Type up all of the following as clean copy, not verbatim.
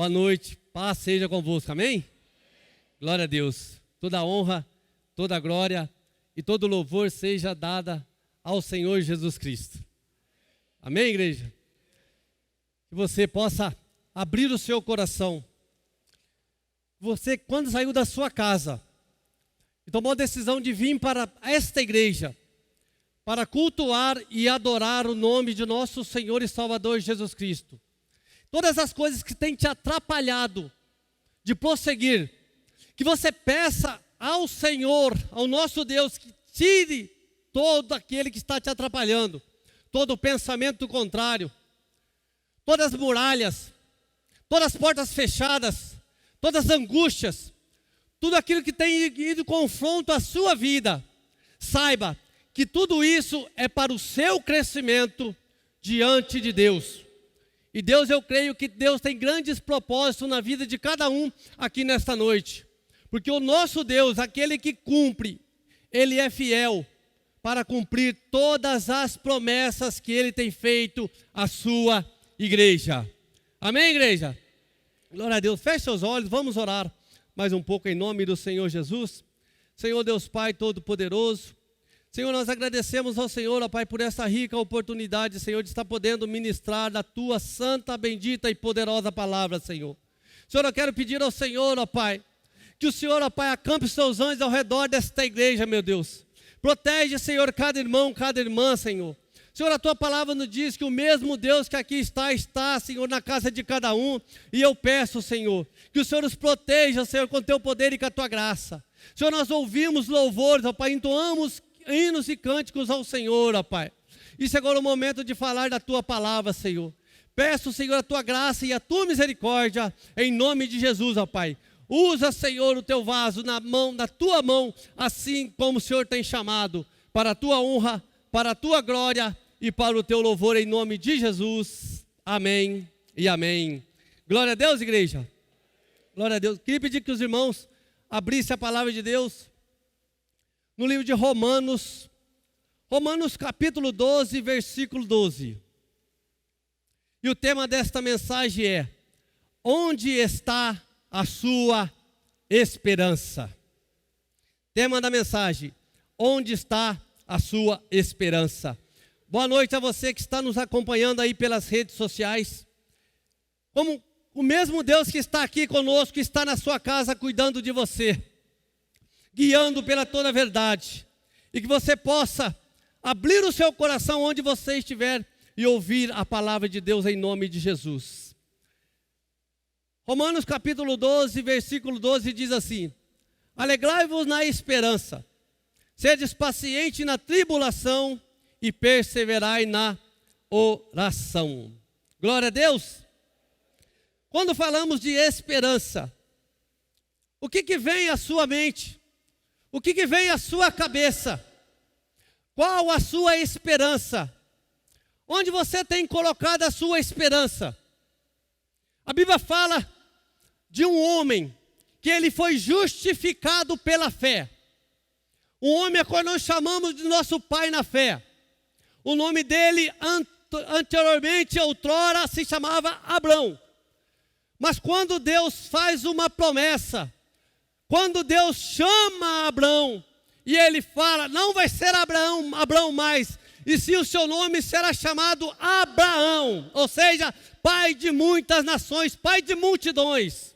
Boa noite, paz seja convosco, amém? Glória a Deus, toda honra, toda glória e todo louvor seja dada ao Senhor Jesus Cristo. Amém, igreja? Que você possa abrir o seu coração. Você, quando saiu da sua casa e tomou a decisão de vir para esta igreja, para cultuar e adorar o nome de nosso Senhor e Salvador Jesus Cristo, todas as coisas que têm te atrapalhado de prosseguir, que você peça ao Senhor, ao nosso Deus, que tire todo aquele que está te atrapalhando, todo o pensamento contrário, todas as muralhas, todas as portas fechadas, todas as angústias, tudo aquilo que tem ido confronto à sua vida. Saiba que tudo isso é para o seu crescimento diante de Deus. E Deus, eu creio que Deus tem grandes propósitos na vida de cada um aqui nesta noite. Porque o nosso Deus, aquele que cumpre, Ele é fiel para cumprir todas as promessas que Ele tem feito à sua igreja. Amém, igreja? Glória a Deus. Feche seus olhos, vamos orar mais um pouco em nome do Senhor Jesus. Senhor Deus Pai Todo-Poderoso, Senhor, nós agradecemos ao Senhor, ó Pai, por essa rica oportunidade, Senhor, de estar podendo ministrar da Tua santa, bendita e poderosa palavra, Senhor. Senhor, eu quero pedir ao Senhor, ó Pai, que o Senhor, ó Pai, acampe os Seus anjos ao redor desta igreja, meu Deus. Protege, Senhor, cada irmão, cada irmã, Senhor. Senhor, a Tua palavra nos diz que o mesmo Deus que aqui está, Senhor, na casa de cada um. E eu peço, Senhor, que o Senhor os proteja, Senhor, com Teu poder e com a Tua graça. Senhor, nós ouvimos louvores, ó Pai, entoamos hinos e cânticos ao Senhor, ó Pai. Isso é agora o momento de falar da Tua palavra, Senhor. Peço, Senhor, a Tua graça e a Tua misericórdia, em nome de Jesus, ó Pai. Usa, Senhor, o Teu vaso na Tua mão, assim como o Senhor tem chamado, para a Tua honra, para a Tua glória e para o Teu louvor, em nome de Jesus. Amém e amém. Glória a Deus, igreja. Glória a Deus. Queria pedir que os irmãos abrissem a palavra de Deus no livro de Romanos capítulo 12, versículo 12. E o tema desta mensagem é: onde está a sua esperança? Tema da mensagem: onde está a sua esperança? Boa noite a você que está nos acompanhando aí pelas redes sociais. Como o mesmo Deus que está aqui conosco, está na sua casa cuidando de você, guiando pela toda a verdade, e que você possa abrir o seu coração onde você estiver e ouvir a palavra de Deus em nome de Jesus. Romanos capítulo 12, versículo 12 diz assim: alegrai-vos na esperança, sedes pacientes na tribulação e perseverai na oração. Glória a Deus. Quando falamos de esperança, o que vem à sua mente? O que vem à sua cabeça? Qual a sua esperança? Onde você tem colocado a sua esperança? A Bíblia fala de um homem que ele foi justificado pela fé. Um homem a qual nós chamamos de nosso pai na fé. O nome dele anteriormente, outrora, se chamava Abrão. Mas quando Deus faz uma promessa, quando Deus chama Abrão, e ele fala, não vai ser Abrão mais, e sim o seu nome será chamado Abraão, ou seja, pai de muitas nações, pai de multidões.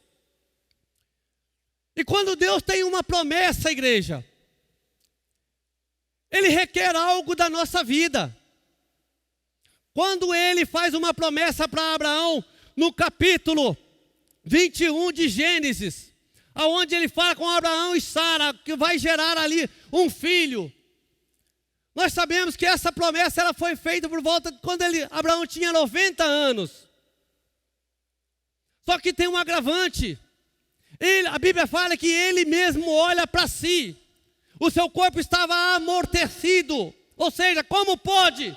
E quando Deus tem uma promessa, igreja, Ele requer algo da nossa vida. Quando Ele faz uma promessa para Abraão, no capítulo 21 de Gênesis, aonde Ele fala com Abraão e Sara, que vai gerar ali um filho. Nós sabemos que essa promessa ela foi feita por volta de quando Abraão tinha 90 anos. Só que tem um agravante. A Bíblia fala que ele mesmo olha para si. O seu corpo estava amortecido. Ou seja, como pode?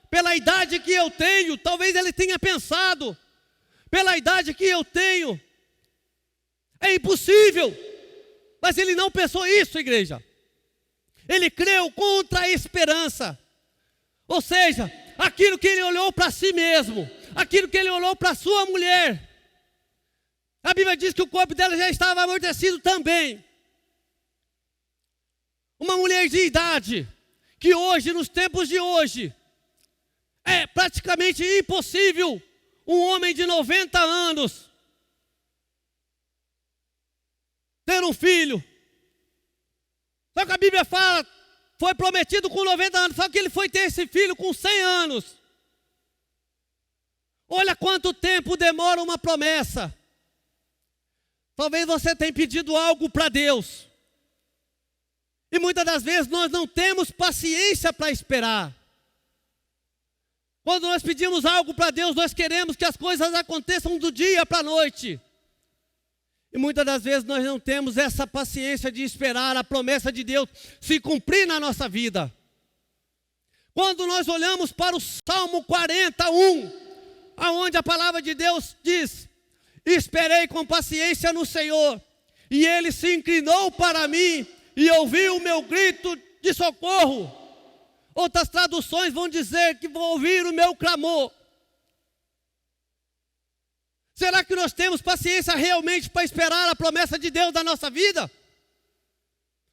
Pela idade que eu tenho, talvez ele tenha pensado. Pela idade que eu tenho, é impossível. Mas ele não pensou isso, igreja. Ele creu contra a esperança. Ou seja, aquilo que ele olhou para si mesmo, aquilo que ele olhou para sua mulher, A Bíblia diz que o corpo dela já estava amortecido também. Uma mulher de idade, que hoje, nos tempos de hoje, é praticamente impossível um homem de 90 anos ter um filho. Só que a Bíblia fala, foi prometido com 90 anos, só que ele foi ter esse filho com 100 anos. Olha quanto tempo demora uma promessa. Talvez você tenha pedido algo para Deus. E muitas das vezes nós não temos paciência para esperar. Quando nós pedimos algo para Deus, nós queremos que as coisas aconteçam do dia para a noite. E muitas das vezes nós não temos essa paciência de esperar a promessa de Deus se cumprir na nossa vida. Quando nós olhamos para o Salmo 41, aonde a palavra de Deus diz: esperei com paciência no Senhor, e Ele se inclinou para mim e ouviu o meu grito de socorro. Outras traduções vão dizer que vão ouvir o meu clamor. Será que nós temos paciência realmente para esperar a promessa de Deus na nossa vida?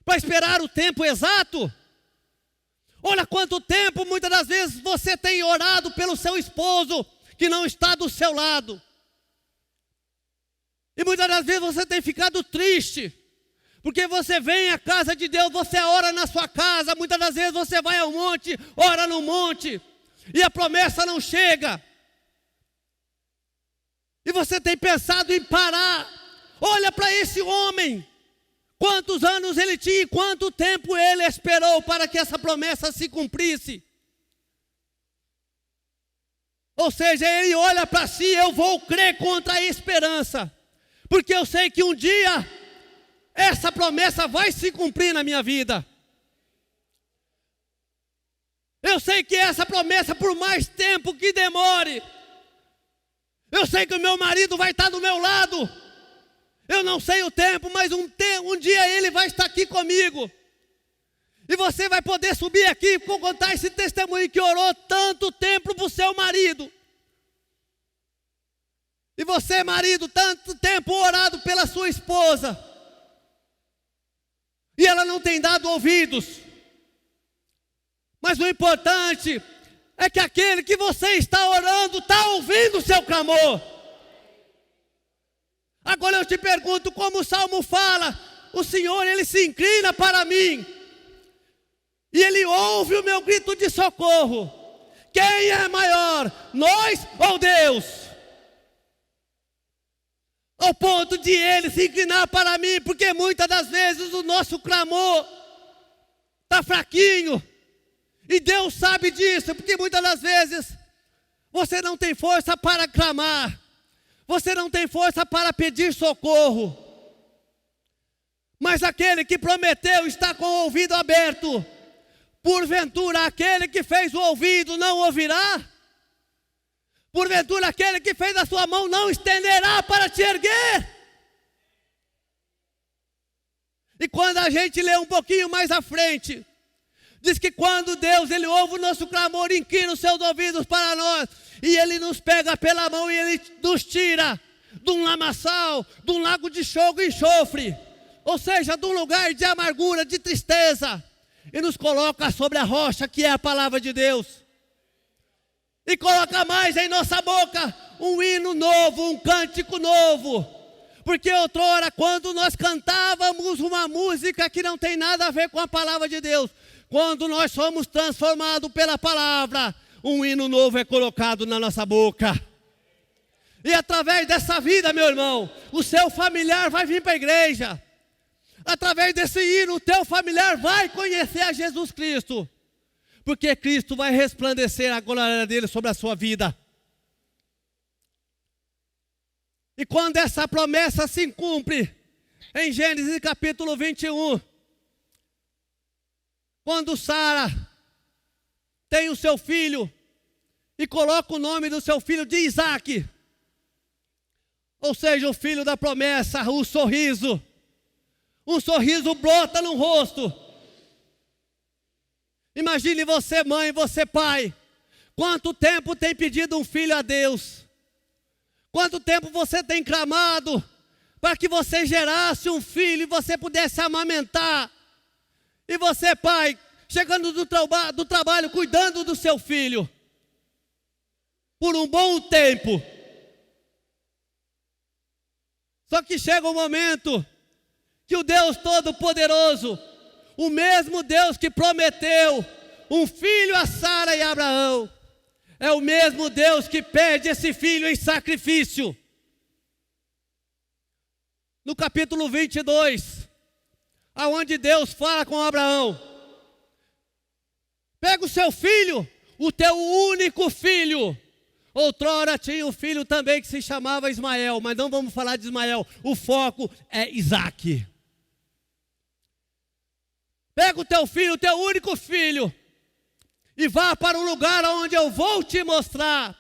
Para esperar o tempo exato? Olha quanto tempo muitas das vezes você tem orado pelo seu esposo que não está do seu lado. E muitas das vezes você tem ficado triste, porque você vem à casa de Deus, você ora na sua casa, muitas das vezes você vai ao monte, ora no monte, e a promessa não chega. E você tem pensado em parar. Olha para esse homem, quantos anos ele tinha e quanto tempo ele esperou para que essa promessa se cumprisse. Ou seja, ele olha para si: eu vou crer contra a esperança, porque eu sei que um dia essa promessa vai se cumprir na minha vida. Eu sei que essa promessa, por mais tempo que demore, eu sei que o meu marido vai estar do meu lado. Eu não sei o tempo, mas um dia ele vai estar aqui comigo. E você vai poder subir aqui e contar esse testemunho que orou tanto tempo para o seu marido. E você, marido, tanto tempo orado pela sua esposa, e ela não tem dado ouvidos. Mas o importante é que aquele que você está orando está ouvindo o seu clamor. Agora eu te pergunto, como o Salmo fala, o Senhor, Ele se inclina para mim, e Ele ouve o meu grito de socorro. Quem é maior, nós ou Deus? Ao ponto de Ele se inclinar para mim, porque muitas das vezes o nosso clamor está fraquinho, e Deus sabe disso, porque muitas das vezes você não tem força para clamar, você não tem força para pedir socorro, mas aquele que prometeu está com o ouvido aberto. Porventura aquele que fez o ouvido não ouvirá? Porventura aquele que fez a sua mão não estenderá para te erguer? E quando a gente lê um pouquinho mais à frente, diz que quando Deus, Ele ouve o nosso clamor, inclina os seus ouvidos para nós, e Ele nos pega pela mão e Ele nos tira de um lamaçal, de um lago de fogo e enxofre, ou seja, de um lugar de amargura, de tristeza, e nos coloca sobre a rocha que é a palavra de Deus. E coloca mais em nossa boca um hino novo, um cântico novo. Porque outrora, quando nós cantávamos uma música que não tem nada a ver com a palavra de Deus, quando nós somos transformados pela palavra, um hino novo é colocado na nossa boca. E através dessa vida, meu irmão, o seu familiar vai vir para a igreja. Através desse hino, o teu familiar vai conhecer a Jesus Cristo. Porque Cristo vai resplandecer a glória dele sobre a sua vida. E quando essa promessa se cumpre, em Gênesis capítulo 21, quando Sara tem o seu filho e coloca o nome do seu filho de Isaac, ou seja, o filho da promessa, um sorriso brota no rosto. Imagine você, mãe, você, pai, quanto tempo tem pedido um filho a Deus? Quanto tempo você tem clamado para que você gerasse um filho e você pudesse amamentar. E você, pai, chegando do trabalho, cuidando do seu filho, por um bom tempo. Só que chega um momento que o Deus Todo-Poderoso, o mesmo Deus que prometeu um filho a Sara e a Abraão, é o mesmo Deus que pede esse filho em sacrifício. No capítulo 22, aonde Deus fala com Abraão: pega o seu filho, o teu único filho. Outrora tinha um filho também que se chamava Ismael, mas não vamos falar de Ismael, o foco é Isaque. Pega o teu filho, o teu único filho, e vá para um lugar onde eu vou te mostrar,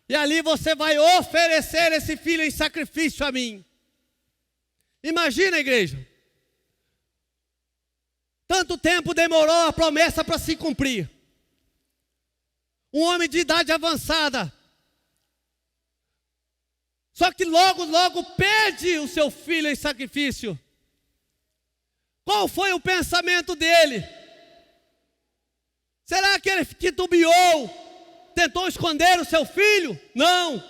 e ali você vai oferecer esse filho em sacrifício a mim. Imagina, igreja, tanto tempo demorou a promessa para se cumprir. Um homem de idade avançada, só que logo pede o seu filho em sacrifício. Qual foi o pensamento dele? Será que ele titubeou, tentou esconder o seu filho? Não.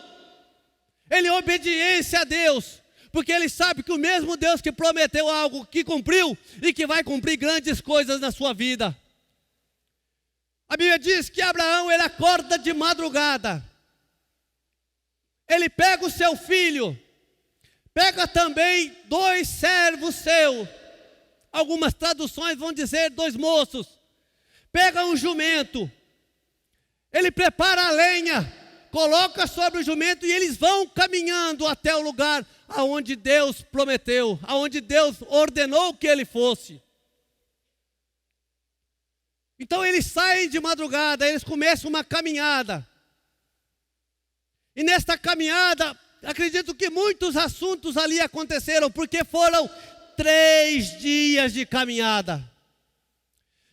Ele é obediência a Deus, porque ele sabe que o mesmo Deus que prometeu algo, que cumpriu e que vai cumprir grandes coisas na sua vida. A Bíblia diz que Abraão, ele acorda de madrugada. Ele pega o seu filho, pega também 2 servos seus. Algumas traduções vão dizer 2 moços. Pega um jumento, ele prepara a lenha, coloca sobre o jumento e eles vão caminhando até o lugar aonde Deus prometeu, aonde Deus ordenou que ele fosse. Então eles saem de madrugada, eles começam uma caminhada. E nesta caminhada, acredito que muitos assuntos ali aconteceram, porque foram 3 dias de caminhada.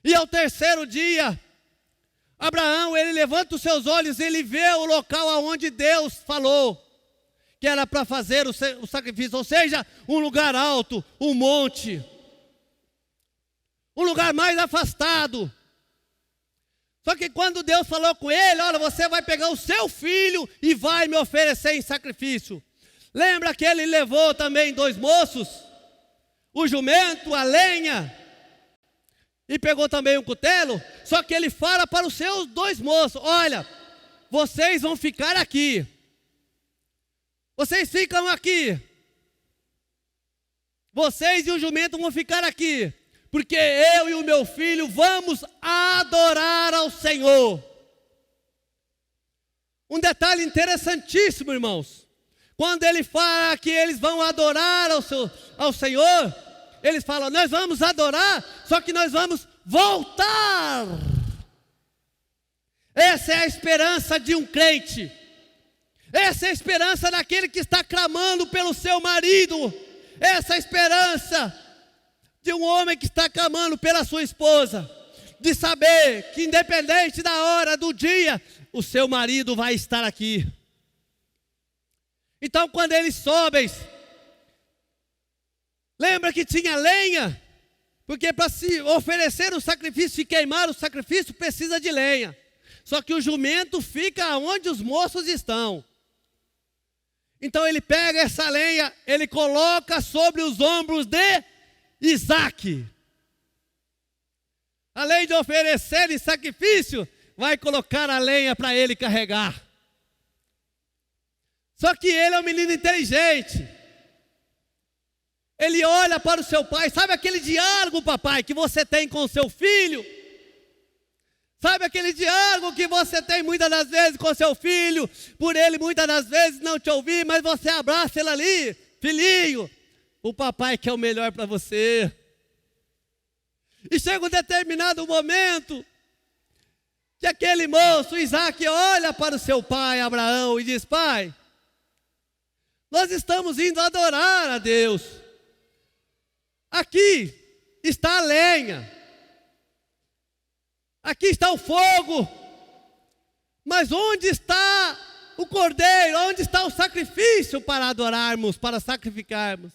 E ao 3º dia, Abraão, ele levanta os seus olhos, ele vê o local aonde Deus falou que era para fazer o sacrifício, ou seja, um lugar alto, um monte, um lugar mais afastado. Só que quando Deus falou com ele: olha, você vai pegar o seu filho e vai me oferecer em sacrifício. Lembra que ele levou também 2 moços, o jumento, a lenha, e pegou também um cutelo. Só que ele fala para os seus 2 moços: olha, vocês vão ficar aqui. Vocês ficam aqui. Vocês e o jumento vão ficar aqui, porque eu e o meu filho vamos adorar ao Senhor. Um detalhe interessantíssimo, irmãos. Quando ele fala que eles vão adorar ao Senhor, eles falam: nós vamos adorar, só que nós vamos voltar. Essa é a esperança de um crente. Essa é a esperança daquele que está clamando pelo seu marido. Essa é a esperança de um homem que está clamando pela sua esposa, de saber que independente da hora, do dia, o seu marido vai estar aqui. Então quando eles sobem, lembra que tinha lenha, porque para se oferecer o sacrifício e queimar o sacrifício precisa de lenha. Só que o jumento fica onde os moços estão. Então ele pega essa lenha, ele coloca sobre os ombros de Isaque. Além de oferecer em sacrifício, vai colocar a lenha para ele carregar. Só que ele é um menino inteligente. Ele olha para o seu pai. Sabe aquele diálogo, papai, que você tem com o seu filho? Sabe aquele diálogo que você tem muitas das vezes com o seu filho, por ele muitas das vezes não te ouvir, mas você abraça ele ali: filhinho, o papai quer o melhor para você. E chega um determinado momento que aquele moço, Isaque, olha para o seu pai, Abraão, e diz: pai, nós estamos indo adorar a Deus. Aqui está a lenha, aqui está o fogo, mas onde está o cordeiro? Onde está o sacrifício para adorarmos, para sacrificarmos?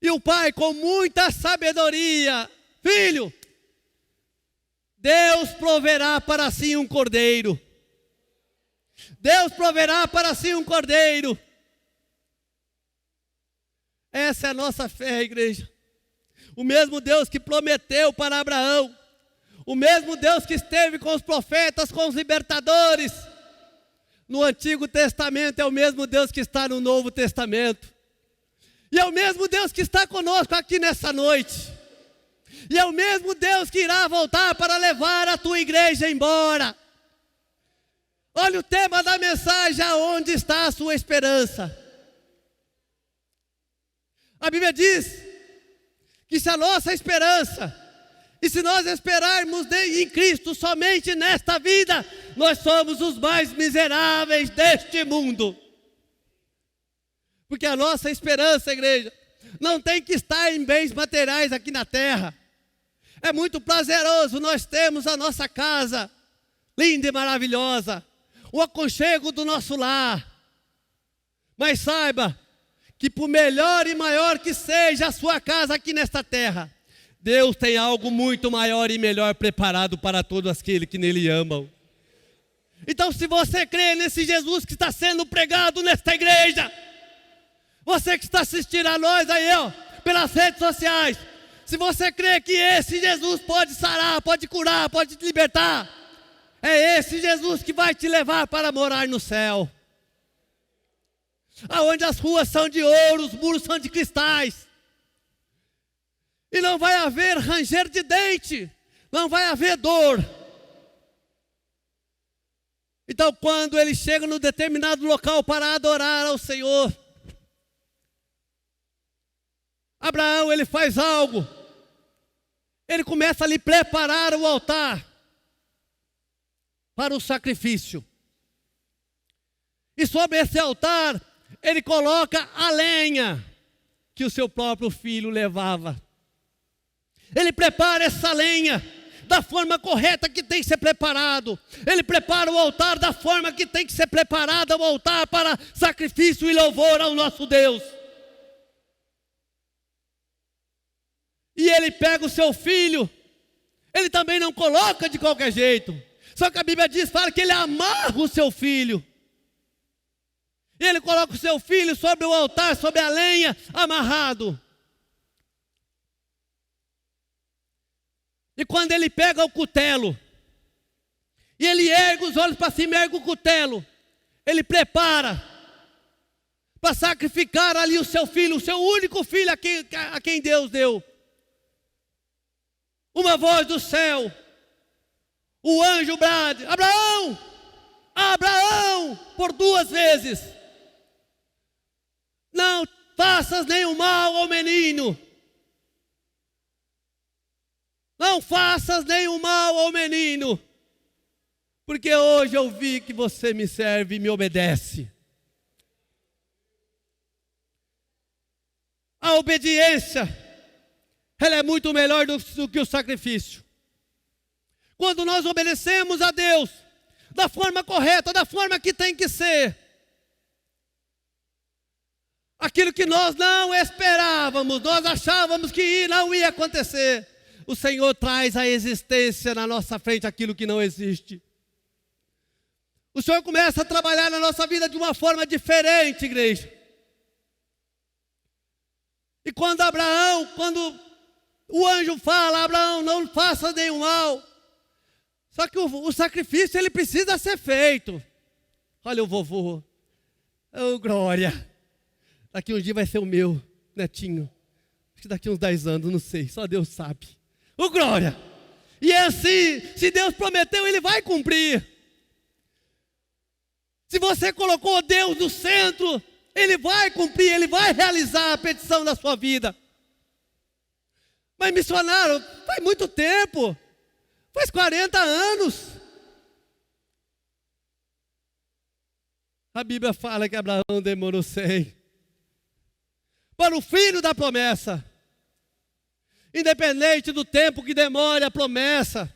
E o pai, com muita sabedoria: filho, Deus proverá para si um cordeiro. Deus proverá para si um cordeiro. Essa é a nossa fé, igreja. O mesmo Deus que prometeu para Abraão, o mesmo Deus que esteve com os profetas, com os libertadores no Antigo Testamento, é o mesmo Deus que está no Novo Testamento. E é o mesmo Deus que está conosco aqui nessa noite. E é o mesmo Deus que irá voltar para levar a tua igreja embora. Olha o tema da mensagem: aonde está a sua esperança? A Bíblia diz que se a nossa esperança, e se nós esperarmos em Cristo somente nesta vida, nós somos os mais miseráveis deste mundo. Porque a nossa esperança, igreja, não tem que estar em bens materiais aqui na terra. É muito prazeroso nós termos a nossa casa linda e maravilhosa, o aconchego do nosso lar. Mas saiba que por melhor e maior que seja a sua casa aqui nesta terra, Deus tem algo muito maior e melhor preparado para todos aqueles que nele amam. Então, se você crê nesse Jesus que está sendo pregado nesta igreja, você que está assistindo a nós aí, ó, pelas redes sociais, se você crê que esse Jesus pode sarar, pode curar, pode te libertar, é esse Jesus que vai te levar para morar no céu, aonde as ruas são de ouro, os muros são de cristais, e não vai haver ranger de dente, não vai haver dor. Então, quando ele chega no determinado local para adorar ao Senhor, Abraão, ele faz algo. Ele começa a lhe preparar o altar para o sacrifício. E sobre esse altar, ele coloca a lenha que o seu próprio filho levava. Ele prepara essa lenha da forma correta que tem que ser preparado. Ele prepara o altar da forma que tem que ser preparado o altar para sacrifício e louvor ao nosso Deus. E ele pega o seu filho, ele também não coloca de qualquer jeito. Só que a Bíblia fala que ele amarra o seu filho. E ele coloca o seu filho sobre o altar, sobre a lenha, amarrado. E quando ele pega o cutelo, e ele ergue os olhos para cima, ergue o cutelo, ele prepara para sacrificar ali o seu filho, o seu único filho a quem Deus deu. Uma voz do céu, o anjo brade: Abraão, Abraão, por 2 vezes. Não faças nenhum mal ao menino. Não faças nenhum mal ao menino, porque hoje eu vi que você me serve e me obedece. A obediência, ela é muito melhor do que o sacrifício. Quando nós obedecemos a Deus da forma correta, da forma que tem que ser, aquilo que nós não esperávamos, nós achávamos que não ia acontecer, o Senhor traz à existência na nossa frente aquilo que não existe. O Senhor começa a trabalhar na nossa vida de uma forma diferente, igreja. E quando o anjo fala: Abraão, não faça nenhum mal. Só que o sacrifício, ele precisa ser feito. Olha o vovô. Oh, glória. Daqui um dia vai ser o meu netinho. Acho que daqui uns 10 anos, não sei. Só Deus sabe. Oh, glória. E é assim, se Deus prometeu, ele vai cumprir. Se você colocou Deus no centro, ele vai cumprir, ele vai realizar a petição da sua vida. Mas missionário, faz muito tempo. Faz 40 anos. A Bíblia fala que Abraão demorou 100. Para o filho da promessa. Independente do tempo que demore a promessa.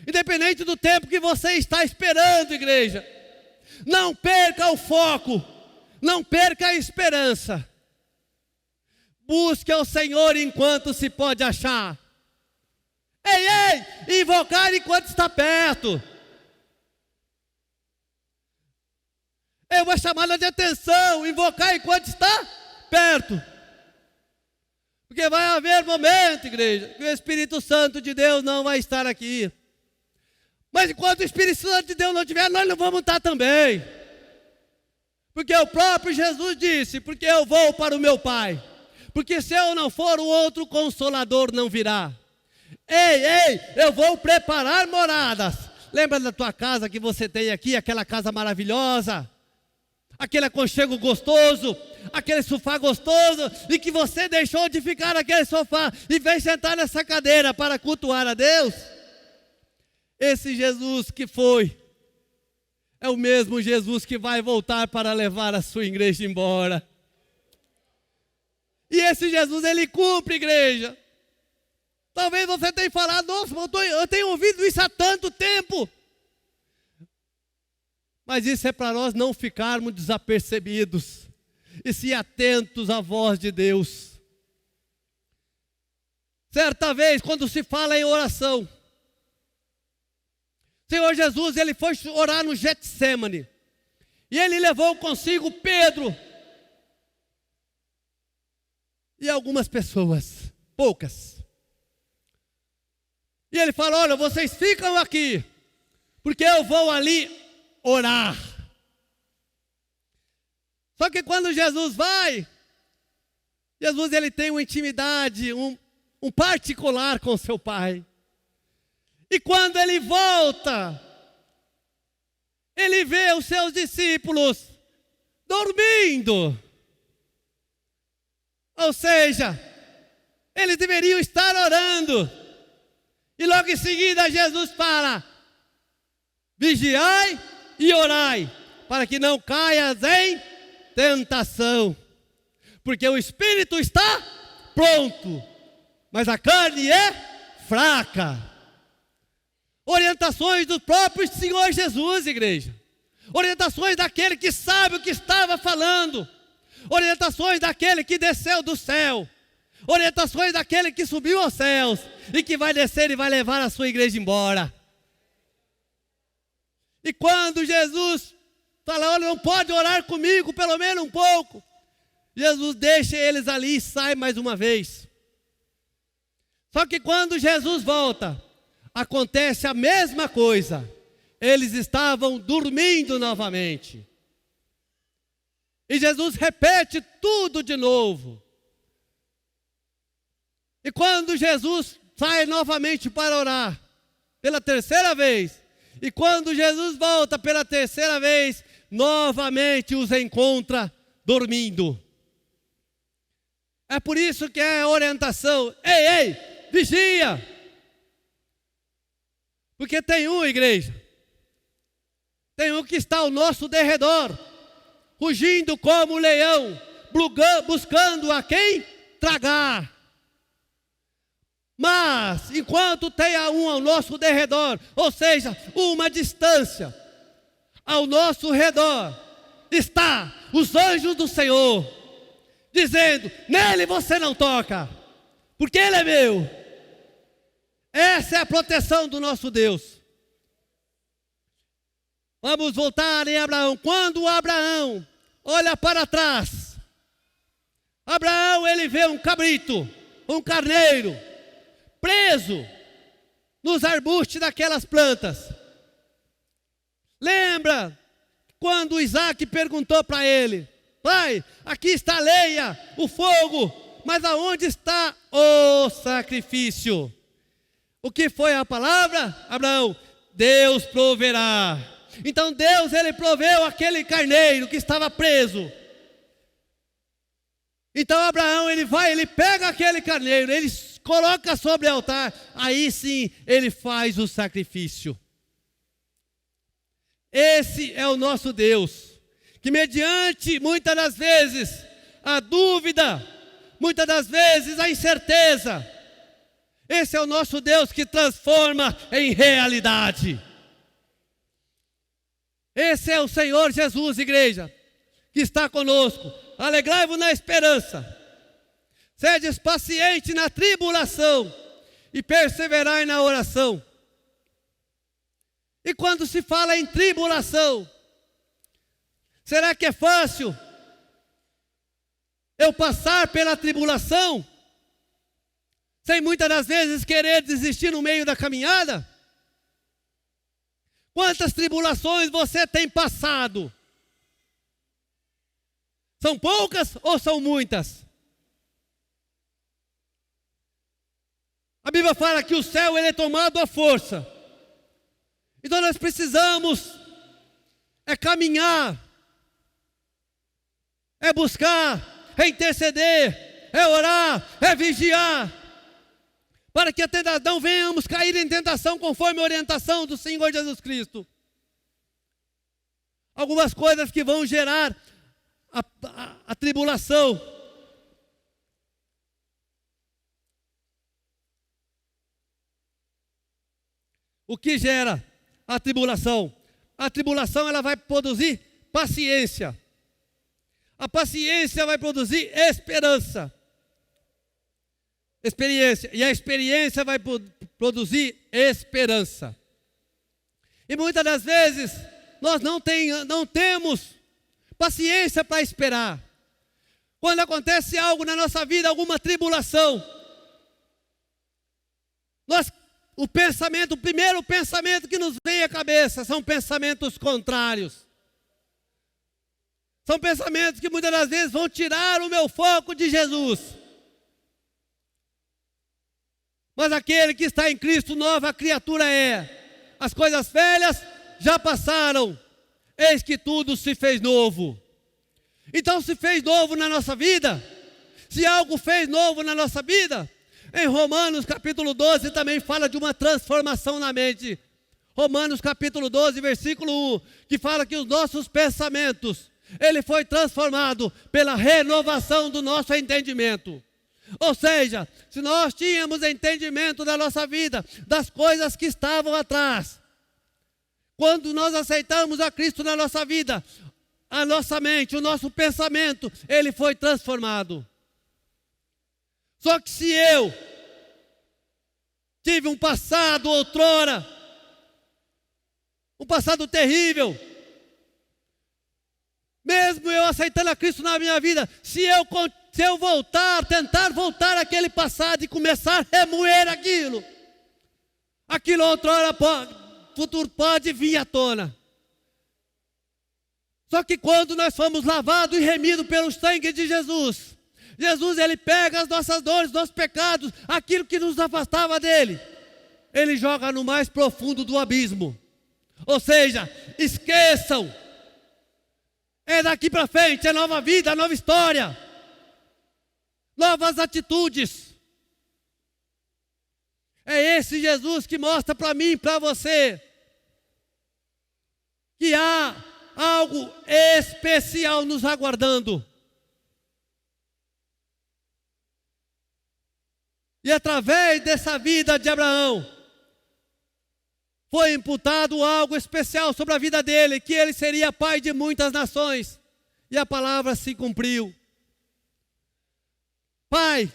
Independente do tempo que você está esperando, igreja. Não perca o foco. Não perca a esperança. Busque ao Senhor enquanto se pode achar. Ei, ei, invocar enquanto está perto. É uma chamada de atenção, invocar enquanto está perto. Porque vai haver momento, igreja, que o Espírito Santo de Deus não vai estar aqui. Mas enquanto o Espírito Santo de Deus não estiver, nós não vamos estar também. Porque o próprio Jesus disse, porque eu vou para o meu Pai. Porque se eu não for, o outro Consolador não virá. Ei, ei, eu vou preparar moradas. Lembra da tua casa que você tem aqui, aquela casa maravilhosa? Aquele aconchego gostoso, aquele sofá gostoso, e que você deixou de ficar naquele sofá e veio sentar nessa cadeira para cultuar a Deus. Esse Jesus que foi, é o mesmo Jesus que vai voltar para levar a sua igreja embora. E esse Jesus, ele cumpre, igreja. Talvez você tenha falado, nossa, eu tenho ouvido isso há tanto tempo. Mas isso é para nós não ficarmos desapercebidos e se atentos à voz de Deus. Certa vez, quando se fala em oração, o Senhor Jesus, ele foi orar no Getsêmani. E ele levou consigo Pedro e algumas pessoas, poucas. E ele falou, olha, vocês ficam aqui, porque eu vou ali orar. Só que quando Jesus vai, Jesus ele tem uma intimidade, um particular com seu Pai. E quando ele volta, ele vê os seus discípulos dormindo. Ou seja, eles deveriam estar orando. E logo em seguida Jesus fala, vigiai e orai, para que não caias em tentação. Porque o espírito está pronto, mas a carne é fraca. Orientações do próprio Senhor Jesus, igreja. Orientações daquele que sabe o que estava falando. Orientações daquele que desceu do céu. Orientações daquele que subiu aos céus e que vai descer e vai levar a sua igreja embora. E quando Jesus fala, olha, não pode orar comigo, pelo menos um pouco. Jesus deixa eles ali e sai mais uma vez. Só que quando Jesus volta, acontece a mesma coisa. Eles estavam dormindo novamente. E Jesus repete tudo de novo. E quando Jesus sai novamente para orar, pela terceira vez, e quando Jesus volta pela terceira vez, novamente os encontra dormindo. É por isso que é orientação. Ei, ei, vigia. Porque tem igreja, tem que está ao nosso derredor, rugindo como leão, buscando a quem tragar. Mas, enquanto tem um ao nosso derredor, ou seja, uma distância, ao nosso redor, está os anjos do Senhor, dizendo, nele você não toca, porque ele é meu. Essa é a proteção do nosso Deus. Vamos voltar em Abraão. Quando Abraão olha para trás, Abraão ele vê um cabrito, um carneiro, preso nos arbustos daquelas plantas. Lembra quando Isaac perguntou para ele, pai, aqui está a lenha, o fogo, mas aonde está o sacrifício? O que foi a palavra? Abraão, Deus proverá. Então Deus ele proveu aquele carneiro que estava preso. Então Abraão ele vai, ele pega aquele carneiro, ele coloca sobre o altar, aí sim ele faz o sacrifício. Esse é o nosso Deus, que mediante muitas das vezes a dúvida, muitas das vezes a incerteza, esse é o nosso Deus que transforma em realidade. Esse é o Senhor Jesus, igreja, que está conosco. Alegrai-vos na esperança. Sedes paciente na tribulação e perseverai na oração. E quando se fala em tribulação, será que é fácil eu passar pela tribulação, sem muitas das vezes querer desistir no meio da caminhada? Quantas tribulações você tem passado? São poucas ou são muitas? A Bíblia fala que o céu ele é tomado à força. Então nós precisamos caminhar, buscar, interceder, orar, vigiar, para que não venhamos cair em tentação conforme a orientação do Senhor Jesus Cristo. Algumas coisas que vão gerar a tribulação. O que gera a tribulação? A tribulação ela vai produzir paciência. A paciência vai produzir esperança. Experiência. E a experiência vai produzir esperança. E muitas das vezes nós não temos paciência para esperar. Quando acontece algo na nossa vida, alguma tribulação, o primeiro pensamento que nos vem à cabeça são pensamentos contrários. São pensamentos que muitas das vezes vão tirar o meu foco de Jesus. Mas aquele que está em Cristo, nova criatura é. As coisas velhas já passaram, eis que tudo se fez novo. Então se fez novo na nossa vida, se algo fez novo na nossa vida, em Romanos capítulo 12 também fala de uma transformação na mente. Romanos capítulo 12, versículo 1, que fala que os nossos pensamentos, ele foi transformado pela renovação do nosso entendimento. Ou seja, se nós tínhamos entendimento da nossa vida, das coisas que estavam atrás, quando nós aceitamos a Cristo na nossa vida, a nossa mente, o nosso pensamento, ele foi transformado. Só que se eu tive um passado outrora, um passado terrível, mesmo eu aceitando a Cristo na minha vida, se eu tentar voltar àquele passado e começar a remoer aquilo outrora futuro pode vir à tona. Só que quando nós fomos lavados e remidos pelo sangue de Jesus, ele pega as nossas dores, nossos pecados, aquilo que nos afastava dele, ele joga no mais profundo do abismo. Ou seja, esqueçam, é daqui para frente, é nova vida, nova história, novas atitudes. É esse Jesus que mostra para mim e para você que há algo especial nos aguardando. E através dessa vida de Abraão, foi imputado algo especial sobre a vida dele, que ele seria pai de muitas nações. E a palavra se cumpriu. Pai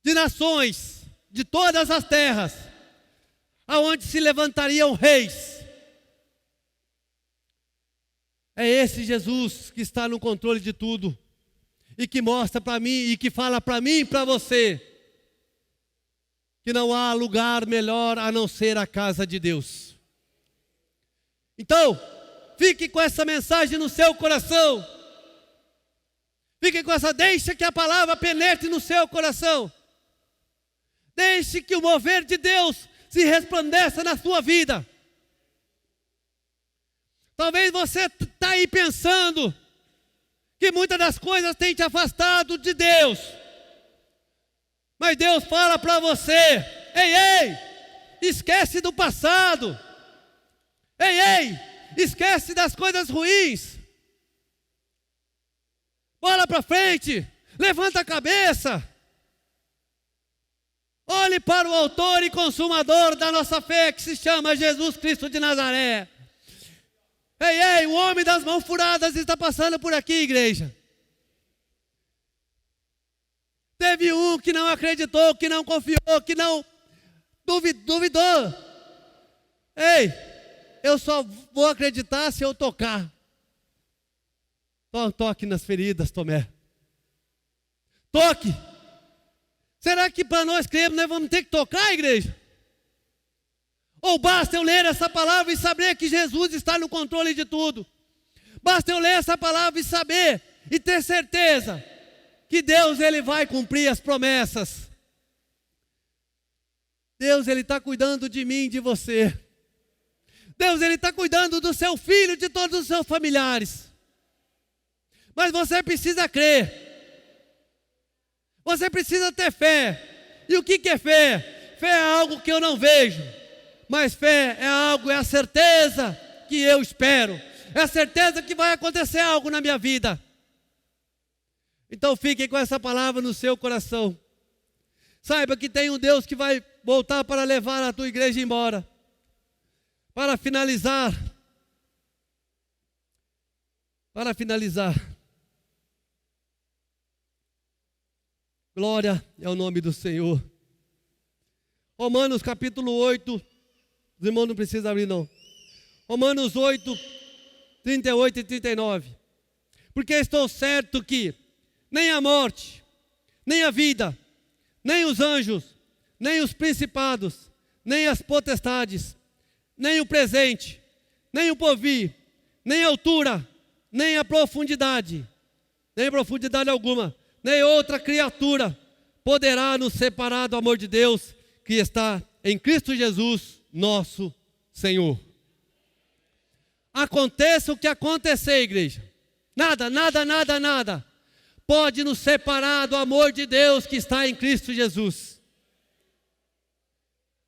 de nações, de todas as terras, aonde se levantariam reis. É esse Jesus que está no controle de tudo. E que mostra para mim, e que fala para mim e para você, que não há lugar melhor a não ser a casa de Deus. Então, fique com essa mensagem no seu coração. Fique com deixe que a palavra penetre no seu coração. Deixe que o mover de Deus se resplandeça na sua vida. Talvez você está aí pensando que muitas das coisas têm te afastado de Deus. Mas Deus fala para você: ei, esquece do passado. Ei, esquece das coisas ruins. Bola para frente, levanta a cabeça. Olhe para o autor e consumador da nossa fé, que se chama Jesus Cristo de Nazaré. Ei, o homem das mãos furadas está passando por aqui, igreja. Teve um que não acreditou, que não confiou, que não duvidou. Ei, eu só vou acreditar se eu tocar. Toque nas feridas, Tomé. Toque. Será que para nós cremos nós vamos ter que tocar, igreja? Ou basta eu ler essa palavra e saber que Jesus está no controle de tudo? Basta eu ler essa palavra e saber e ter certeza que Deus ele vai cumprir as promessas. Deus ele está cuidando de mim e de você. Deus ele está cuidando do seu filho, de todos os seus familiares. Mas você precisa crer. Você precisa ter fé. E o que é fé? Fé é algo que eu não vejo. Mas fé é a certeza que eu espero. É a certeza que vai acontecer algo na minha vida. Então fiquem com essa palavra no seu coração. Saiba que tem um Deus que vai voltar para levar a tua igreja embora. Para finalizar. Glória é o nome do Senhor. Romanos capítulo 8. Os irmãos não precisam abrir não. Romanos 8, 38 e 39. Porque estou certo que nem a morte, nem a vida, nem os anjos, nem os principados, nem as potestades, nem o presente, nem o porvir, nem a altura, nem a profundidade alguma, nem outra criatura poderá nos separar do amor de Deus que está em Cristo Jesus, nosso Senhor. Aconteça o que acontecer, igreja, nada pode nos separar do amor de Deus que está em Cristo Jesus.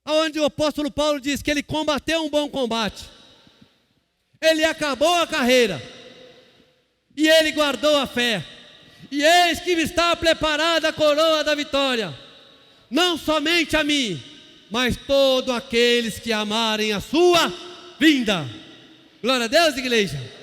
Aonde o apóstolo Paulo diz que ele combateu um bom combate, ele acabou a carreira, e ele guardou a fé, e eis que me está preparada a coroa da vitória, não somente a mim, mas todos aqueles que amarem a sua vinda. Glória a Deus, igreja.